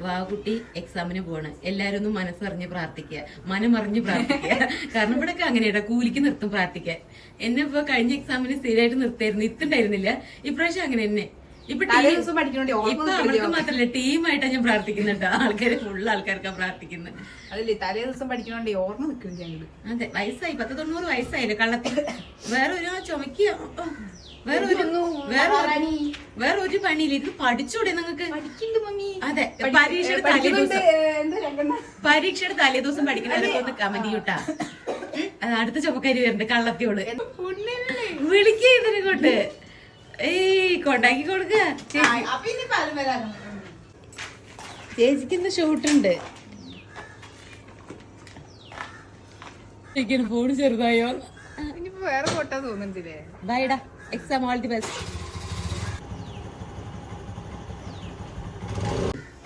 വാവുകുട്ടി എക്സാമിന് പോവാണ്. എല്ലാരും ഒന്ന് മനസ്സറിഞ്ഞ് പ്രാർത്ഥിക്കുക, മനമറിഞ്ഞ് പ്രാർത്ഥിക്കുക. കാരണം ഇവിടെയൊക്കെ അങ്ങനെയാ, കൂലിക്ക് നിർത്തും പ്രാർത്ഥിക്കാൻ. എന്നെ ഇപ്പൊ കഴിഞ്ഞ എക്സാമിന് സ്ഥിരമായിട്ട് നിർത്തായിരുന്നു, ഇത്തുണ്ടായിരുന്നില്ല. ഇപ്രാവശ്യം അങ്ങനെ തന്നെ. ഇപ്പൊ അവൾക്ക് മാത്രല്ല, ടീമായിട്ടാ ഞാൻ പ്രാർത്ഥിക്കുന്നുണ്ട്. ആൾക്കാര് ഫുള്ള് ആൾക്കാർക്കാ പ്രാർത്ഥിക്കുന്നത്. അതല്ലേ തലേ ദിവസം പഠിക്കണോണ്ട് ഓർമ്മ നിൽക്കുന്നുണ്ട്. അതെ, വയസ്സായി 10-90 വയസ്സായില്ലേ കള്ളത്തിൽ. വേറെ ഒരു ചുമക്കിയ വേറെ ഒരു പണിയില്ല. ഇത് പഠിച്ചൂടെ നിങ്ങക്ക്? അതെ, പരീക്ഷയുടെ തലേദിവസം പഠിക്കുന്നവരൊക്കെ ഒന്ന് കമന്റ് ചെയ്യൂട്ടാ. അടുത്ത ചുമക്കാരി വരുന്നുണ്ട് കള്ളത്തിയോട്. വിളിക്കുക ഇതിനെക്കൊണ്ട്. കൊണ്ടാക്കി കൊടുക്ക. ചേച്ചിക്ക് ഇന്ന് ഷൂട്ടുണ്ട്. ഫോൺ ചെറുതായോ? ഇനിയിപ്പോ വേറെ ഫോട്ടോ തോന്നുന്നില്ലേ? ബൈഡാ, എക്സാം ഓൾ ദി ബെസ്റ്റ്.